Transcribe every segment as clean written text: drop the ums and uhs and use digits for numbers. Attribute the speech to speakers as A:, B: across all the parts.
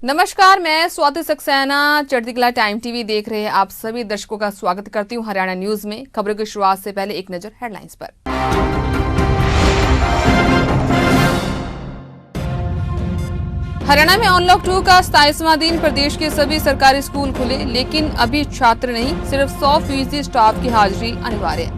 A: नमस्कार, मैं स्वाति सक्सेना चढ़ती कला टाइम टीवी देख रहे हैं आप सभी दर्शकों का स्वागत करती हूं हरियाणा न्यूज में। खबरों की शुरुआत से पहले एक नजर हेडलाइंस पर। हरियाणा में अनलॉक 2 का 27वां दिन। प्रदेश के सभी सरकारी स्कूल खुले, लेकिन अभी छात्र नहीं, सिर्फ 100% स्टाफ की हाजिरी अनिवार्य।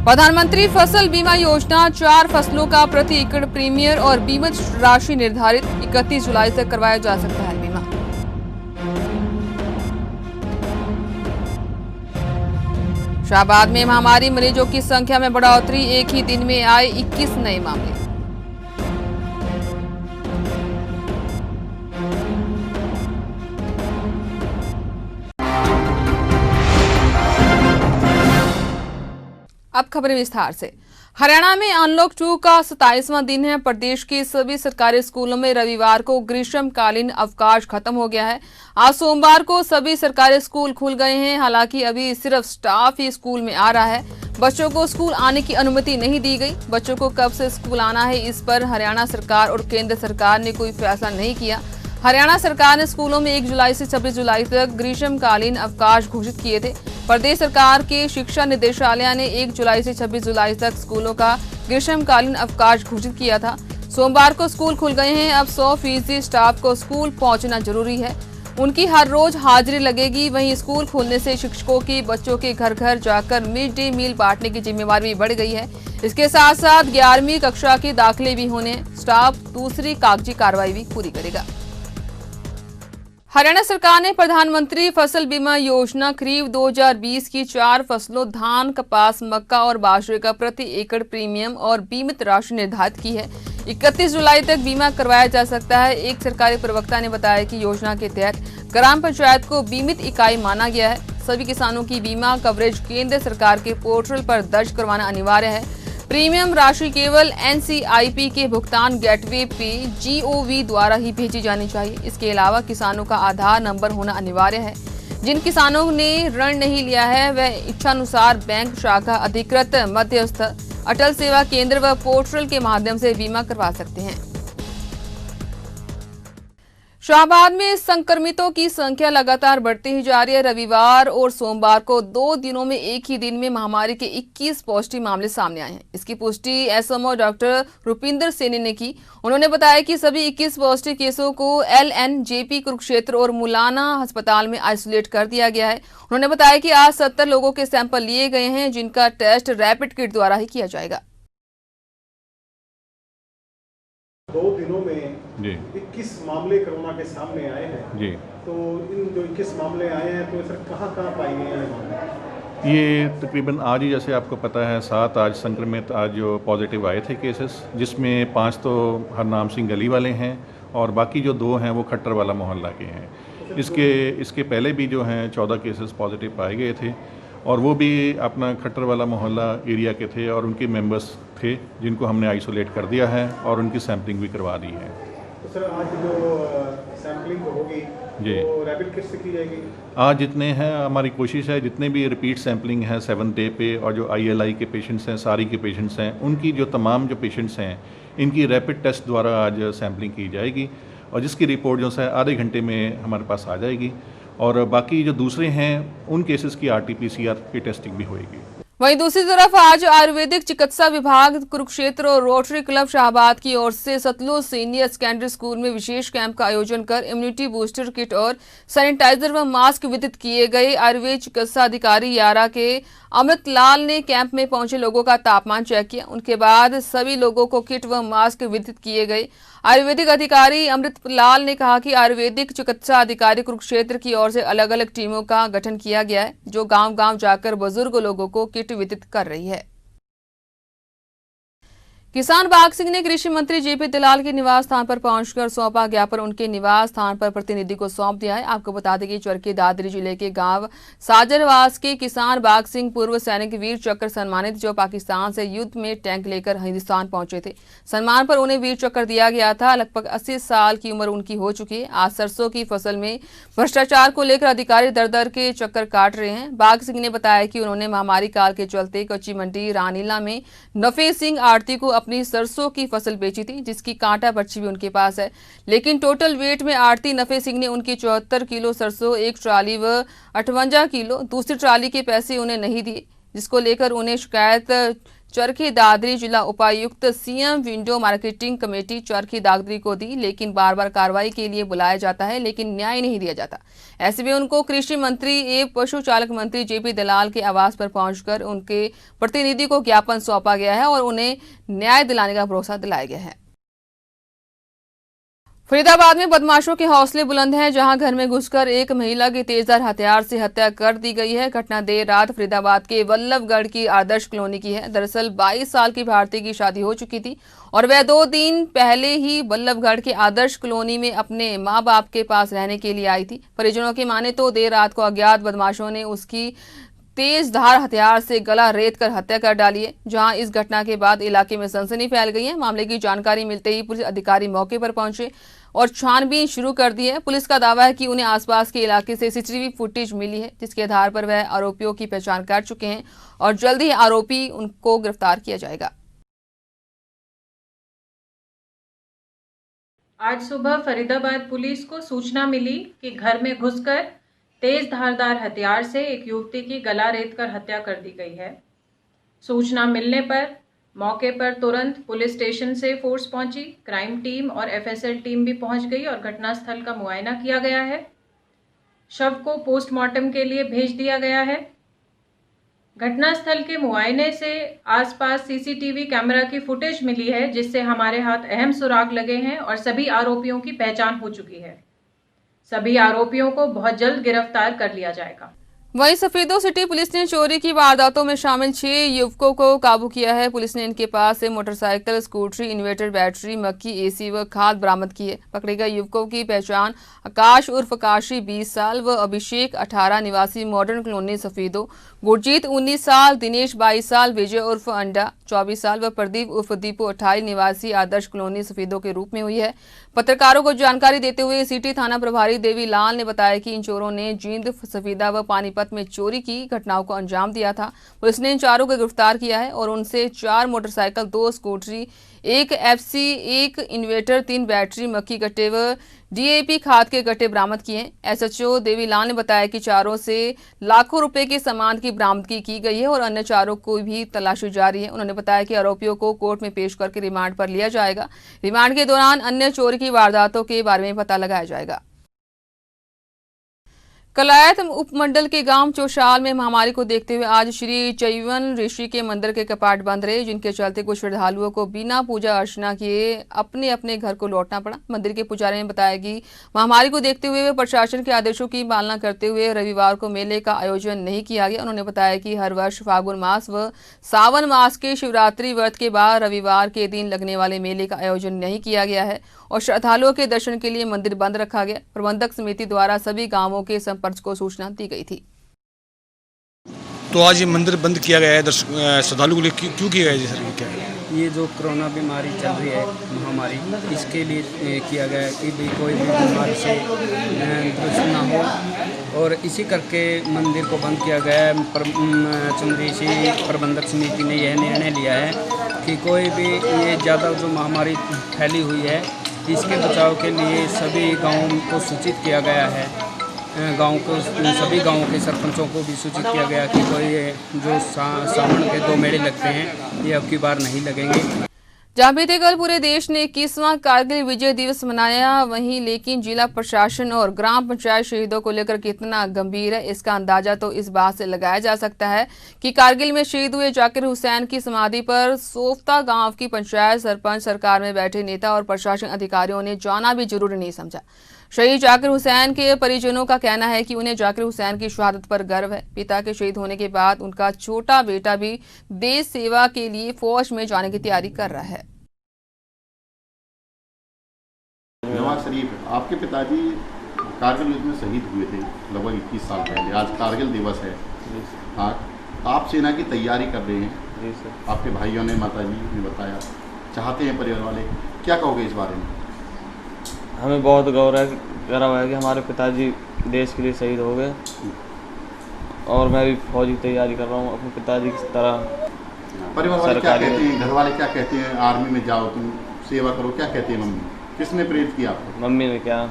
A: प्रधानमंत्री फसल बीमा योजना, 4 फसलों का प्रति एकड़ प्रीमियम और बीमित राशि निर्धारित। 31 जुलाई तक करवाया जा सकता है बीमा। शाहबाद में महामारी मरीजों की संख्या में बढ़ोतरी, एक ही दिन में आए 21 नए मामले। अब खबरें विस्तार से। हरियाणा में अनलॉक 2 का 27वां दिन है। प्रदेश के सभी सरकारी स्कूलों में रविवार को ग्रीष्मकालीन अवकाश खत्म हो गया है। आज सोमवार को सभी सरकारी स्कूल खुल गए हैं। हालांकि अभी सिर्फ स्टाफ ही स्कूल में आ रहा है। बच्चों को स्कूल आने की अनुमति नहीं दी गई। बच्चों को कब से स्कूल आना है, इस पर हरियाणा सरकार और केंद्र सरकार ने कोई फैसला नहीं किया। हरियाणा सरकार ने स्कूलों में 1 जुलाई से 26 जुलाई तक ग्रीष्मकालीन अवकाश घोषित किए थे। प्रदेश सरकार के शिक्षा निदेशालय ने 1 जुलाई से 26 जुलाई तक स्कूलों का ग्रीष्मकालीन अवकाश घोषित किया था। सोमवार को स्कूल खुल गए हैं। अब 100% स्टाफ को स्कूल पहुंचना जरूरी है। उनकी हर रोज हाजिरी लगेगी। वहीं स्कूल खुलने से शिक्षकों की बच्चों के घर घर जाकर मिड डे मील बांटने की जिम्मेवारी भी बढ़ गई है। इसके साथ साथ 11वीं कक्षा के दाखिले भी होने। स्टाफ दूसरी कागजी कार्रवाई भी पूरी करेगा। हरियाणा सरकार ने प्रधानमंत्री फसल बीमा योजना खरीफ 2020 की 4 फसलों धान, कपास, मक्का और बाजरे का प्रति एकड़ प्रीमियम और बीमित राशि निर्धारित की है। 31 जुलाई तक बीमा करवाया जा सकता है। एक सरकारी प्रवक्ता ने बताया कि योजना के तहत ग्राम पंचायत को बीमित इकाई माना गया है। सभी किसानों की बीमा कवरेज केंद्र सरकार के पोर्टल पर दर्ज करवाना अनिवार्य है। प्रीमियम राशि केवल NCIP के भुगतान गेटवे पे GOV द्वारा ही भेजी जानी चाहिए। इसके अलावा किसानों का आधार नंबर होना अनिवार्य है। जिन किसानों ने ऋण नहीं लिया है वह इच्छानुसार बैंक शाखा, अधिकृत मध्यस्थ, अटल सेवा केंद्र व पोर्टल के माध्यम से बीमा करवा सकते हैं। शाहबाद में संक्रमितों की संख्या लगातार बढ़ती ही जा रही है। रविवार और सोमवार को 2 दिनों में एक ही दिन में महामारी के 21 पॉजिटिव मामले सामने आए हैं। इसकी पुष्टि SMO डॉक्टर रुपिंदर सेनी ने की। उन्होंने बताया कि सभी 21 पॉजिटिव केसों को LNJP कुरुक्षेत्र और मुलाना अस्पताल में आइसोलेट कर दिया गया है। उन्होंने बताया कि आज 70 लोगों के सैंपल लिए गए हैं, जिनका टेस्ट रैपिड किट द्वारा ही किया जाएगा।
B: 2 दिनों में 21 मामले कोरोना के सामने आए हैं जी। तो इन जो 21 मामले आए हैं तो सर कहाँ पाए गए हैं?
C: ये तकरीबन आज ही, जैसे आपको पता है, 7 आज संक्रमित आज जो पॉजिटिव आए थे केसेस, जिसमें 5 तो हरनाम सिंह गली वाले हैं और बाकी जो 2 हैं वो खट्टर वाला मोहल्ला के हैं। इसके पहले भी जो हैं 14 केसेस पॉजिटिव पाए गए थे और वो भी अपना खट्टर वाला मोहल्ला एरिया के थे और उनके मेंबर्स थे, जिनको हमने आइसोलेट कर दिया है और उनकी सैंपलिंग भी करवा दी है।
B: तो सर आज जो सैंपलिंग होगी जी, तो रैपिड किट से की जाएगी?
C: आज जितने हैं, हमारी कोशिश है जितने भी रिपीट सैंपलिंग है 7 डे पे और जो ILI के पेशेंट्स हैं, सारी के पेशेंट्स हैं, उनकी जो तमाम जो पेशेंट्स हैं इनकी रैपिड टेस्ट द्वारा आज सैंपलिंग की जाएगी और जिसकी रिपोर्ट जो है आधे घंटे में हमारे पास आ जाएगी और बाकी जो दूसरे हैं उन केसेस की RT-PCR की टेस्टिंग भी होएगी।
A: वहीं दूसरी तरफ आज आयुर्वेदिक चिकित्सा विभाग कुरुक्षेत्र और रोटरी क्लब शाहबाद की ओर से सतलुज सीनियर सेकेंडरी स्कूल में विशेष कैंप का आयोजन कर इम्यूनिटी बूस्टर किट और सैनिटाइजर व मास्क वितरित किए गए। आयुर्वेद चिकित्सा अधिकारी यारा के अमृत लाल ने कैंप में पहुंचे लोगों का तापमान चेक किया। उनके बाद सभी लोगों को किट व मास्क वितरित किए गए। आयुर्वेदिक अधिकारी अमृत लाल ने कहा कि आयुर्वेदिक चिकित्सा अधिकारी कुरुक्षेत्र की ओर से अलग अलग टीमों का गठन किया गया है, जो गांव-गांव जाकर बुजुर्ग लोगों को किट वितरित कर रही है। किसान बाग सिंह ने कृषि मंत्री JP दलाल के निवास स्थान पर पहुंचकर सौंपा ज्ञापन। उनके निवास स्थान पर प्रतिनिधि को सौंप दिया है। आपको बता दें कि चरखी दादरी जिले के गांव साजरवास के किसान बाग सिंह पूर्व सैनिक वीर चक्र सम्मानित, जो पाकिस्तान से युद्ध में टैंक लेकर हिंदुस्तान पहुंचे थे। सम्मान पर उन्हें वीर चक्र दिया गया था। लगभग 80 साल की उम्र उनकी हो चुकी है। आज सरसों की फसल में भ्रष्टाचार को लेकर अधिकारी दर दर के चक्कर काट रहे हैं। बाग सिंह ने बताया कि उन्होंने महामारी काल के चलते कच्ची मंडी रानीला में नफे सिंह आड़ती को अपनी सरसों की फसल बेची थी, जिसकी कांटा पर्ची भी उनके पास है। लेकिन टोटल वेट में आड़ती नफे सिंह ने उनकी 74 किलो सरसों, एक ट्राली व 58 किलो दूसरी ट्राली के पैसे उन्हें नहीं दिए, जिसको लेकर उन्हें शिकायत चरखी दादरी जिला उपायुक्त CM window marketing committee Charkhi Dadri को दी। लेकिन बार बार कार्रवाई के लिए बुलाया जाता है, लेकिन न्याय नहीं दिया जाता। ऐसे में उनको कृषि मंत्री एवं पशु चालक मंत्री जेपी दलाल के आवास पर पहुंचकर उनके प्रतिनिधि को ज्ञापन सौंपा गया है और उन्हें न्याय दिलाने का भरोसा दिलाया गया है। फरीदाबाद में बदमाशों के हौसले बुलंद हैं, जहां घर में घुसकर एक महिला की तेजधार हथियार से हत्या कर दी गई है। घटना देर रात फरीदाबाद के वल्लभगढ़ की आदर्श कॉलोनी की है। दरअसल 22 साल की भारती की शादी हो चुकी थी और वह 2 दिन पहले ही वल्लभगढ़ के आदर्श कॉलोनी में अपने मां बाप के पास रहने के लिए आई थी। परिजनों की माने तो देर रात को अज्ञात बदमाशों ने उसकी तेज धार हथियार से गला रेत कर हत्या कर डाली है। जहां इस घटना के बाद इलाके में सनसनी फैल गई है। मामले की जानकारी मिलते ही पुलिस अधिकारी मौके पर पहुंचे और छानबीन शुरू कर दी है। पुलिस का दावा है कि उन्हें आसपास के इलाके से सीसीटीवी फुटेज मिली है, जिसके आधार पर वह आरोपियों की पहचान कर चुके हैं और जल्द ही आरोपी उनको गिरफ्तार किया जाएगा।
D: आज सुबह फरीदाबाद पुलिस को सूचना मिली कि घर में घुसकर तेज धारदार हथियार से एक युवती की गला रेत कर हत्या कर दी गई है। सूचना मिलने पर मौके पर तुरंत पुलिस स्टेशन से फोर्स पहुंची। क्राइम टीम और एफएसएल टीम भी पहुंच गई और घटनास्थल का मुआयना किया गया है। शव को पोस्टमार्टम के लिए भेज दिया गया है। घटनास्थल के मुआयने से आसपास सीसीटीवी कैमरा की फुटेज मिली है, जिससे हमारे हाथ अहम सुराग लगे हैं और सभी आरोपियों की पहचान हो चुकी है। सभी आरोपियों को बहुत जल्द गिरफ्तार कर लिया जाएगा।
A: वहीं सफेदो सिटी पुलिस ने चोरी की वारदातों में शामिल 6 युवकों को काबू किया है। पुलिस ने इनके पास से मोटरसाइकिल, स्कूटरी, इन्वर्टर बैटरी, मक्की, एसी व खाद बरामद की है। पकड़े गए युवकों की पहचान आकाश उर्फ काशी 20 साल व अभिषेक 18 निवासी मॉडर्न कॉलोनी सफेदो, गुरजीत 19 साल, दिनेश 22 साल, विजय उर्फ अंडा 24 साल व प्रदीप उर्फ दीपू 28 निवासी आदर्श कॉलोनी सफेदो के रूप में हुई है। पत्रकारों को जानकारी देते हुए सिटी थाना प्रभारी देवी लाल ने बताया कि इन चोरों ने जींद, सफेदा व पानीपत में चोरी की घटनाओं को अंजाम दिया था। पुलिस ने इन चारों को गिरफ्तार किया है और उनसे 4 मोटरसाइकिल, 2 स्कूटरी, 1 FC, 1 इन्वर्टर, 3 बैटरी, मक्की गट्टे व DAP खाद के गट्टे बरामद किए हैं। SHO देवीलाल ने बताया कि चारों से लाखों रुपए के सामान की बरामदगी की गई है और अन्य चारों को भी तलाशी जारी है। उन्होंने बताया कि आरोपियों को कोर्ट में पेश करके रिमांड पर लिया जाएगा। रिमांड के दौरान अन्य चोरी की वारदातों के बारे में पता लगाया जाएगा। कलायत उपमंडल के गांव चौशाल में महामारी को देखते हुए आज श्री चैवन ऋषि के मंदिर के कपाट बंद रहे, जिनके चलते कुछ श्रद्धालुओं को बिना पूजा अर्चना किए अपने अपने घर को लौटना पड़ा। मंदिर के पुजारी ने बताया कि महामारी को देखते हुए वे प्रशासन के आदेशों की पालना करते हुए रविवार को मेले का आयोजन नहीं किया गया। उन्होंने बताया कि हर वर्ष फागुन मास व सावन मास के शिवरात्रि व्रत के बाद रविवार के दिन लगने वाले मेले का आयोजन नहीं किया गया है और श्रद्धालुओं के दर्शन के लिए मंदिर बंद रखा गया। प्रबंधक समिति द्वारा सभी गांवों के संपर्क को सूचना दी गई थी।
E: तो आज ये मंदिर बंद किया गया है श्रद्धालु के लिए, क्यों किया गया है सर? क्या है
F: ये जो कोरोना बीमारी चल रही है महामारी, इसके लिए किया गया है कि भाई कोई भी बीमारी से ग्रस्त ना हो और इसी करके मंदिर को बंद किया गया है। चंद्रीसी प्रबंधक समिति ने यह निर्णय लिया है कि कोई भी ये ज़्यादा जो महामारी फैली हुई है इसके बचाव के लिए सभी गाँवों को सूचित किया गया है। गांव को सभी गांवों के सरपंचों को भी सूचित किया गया कि कोई जो सावन के 2 मेले लगते हैं ये अब की बार नहीं लगेंगे।
A: जहां बीते कल पूरे देश ने 21वां कारगिल विजय दिवस मनाया, वहीं लेकिन जिला प्रशासन और ग्राम पंचायत शहीदों को लेकर कितना गंभीर है, इसका अंदाजा तो इस बात से लगाया जा सकता है कि कारगिल में शहीद हुए जाकिर हुसैन की समाधि पर सोफ्ता गांव की पंचायत, सरपंच, सरकार में बैठे नेता और प्रशासन अधिकारियों ने जाना भी जरूरी नहीं समझा। शहीद जाकिर हुसैन के परिजनों का कहना है कि उन्हें जाकिर हुसैन की शहादत पर गर्व है। पिता के शहीद होने के बाद उनका छोटा बेटा भी देश सेवा के लिए फौज में जाने की तैयारी कर रहा है।
G: नवाज शरीफ, आपके पिताजी कारगिल युद्ध में शहीद हुए थे लगभग 21 साल पहले। आज कारगिल दिवस है। हाँ, आप सेना की तैयारी कर रहे हैं। जी सर। आपके भाइयों ने, माताजी ने बताया, चाहते हैं परिवार वाले, क्या कहोगे इस बारे में?
H: हमें बहुत गर्व है कि हमारे पिताजी देश के लिए शहीद हो गए और मैं भी फौजी तैयारी कर रहा हूँ अपने पिताजी की तरह।
G: परिवार वाले क्या
H: सरकारी
G: कहते हैं, घर वाले क्या कहते हैं, आर्मी में जाओ तुम सेवा करो, क्या कहते हैं मम्मी? किसने प्रेरित किया आपको?
H: मम्मी ने क्या,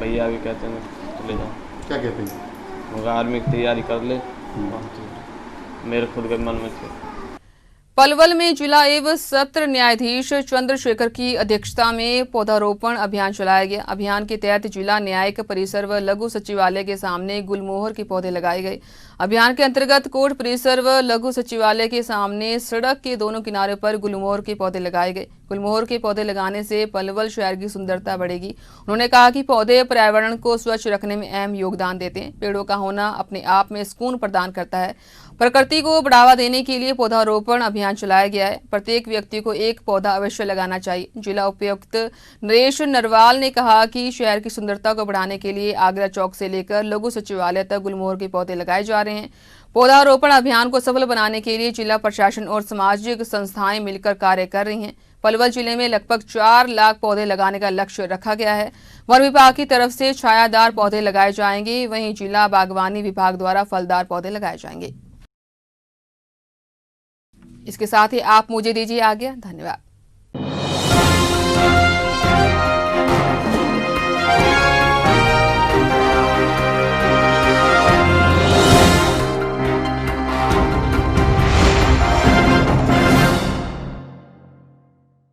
H: भैया भी कहते हैं चले जाओ,
G: क्या कहते हैं?
H: मगर आर्मी की तैयारी कर ले, मेरे खुद के मन में थे।
A: पलवल में जिला एवं सत्र न्यायाधीश चंद्रशेखर की अध्यक्षता में पौधारोपण अभियान चलाया गया। अभियान के तहत जिला न्यायिक परिसर व लघु सचिवालय के सामने गुलमोहर के पौधे लगाए गए। अभियान के अंतर्गत कोर्ट परिसर व लघु सचिवालय के सामने सड़क के दोनों किनारे पर गुलमोहर के पौधे लगाए गए। गुलमोहर के पौधे लगाने से पलवल शहर की सुंदरता बढ़ेगी। उन्होंने कहा कि पौधे पर्यावरण को स्वच्छ रखने में अहम योगदान देते हैं। पेड़ों का होना अपने आप में सुकून प्रदान करता है। प्रकृति को बढ़ावा देने के लिए पौधारोपण अभियान चलाया गया है। प्रत्येक व्यक्ति को एक पौधा अवश्य लगाना चाहिए। जिला उपायुक्त नरेश नरवाल ने कहा कि शहर की सुंदरता को बढ़ाने के लिए आगरा चौक से लेकर लघु सचिवालय तक गुलमोहर के पौधे लगाए जा रहे हैं। पौधारोपण अभियान को सफल बनाने के लिए जिला प्रशासन और सामाजिक संस्थाएं मिलकर कार्य कर रही हैं। पलवल जिले में लगभग 4 लाख पौधे लगाने का लक्ष्य रखा गया है। वन विभाग की तरफ से छायादार पौधे लगाए जाएंगे, वहीं जिला बागवानी विभाग द्वारा फलदार पौधे लगाए जाएंगे। इसके साथ ही आप मुझे दीजिए आज्ञा। धन्यवाद।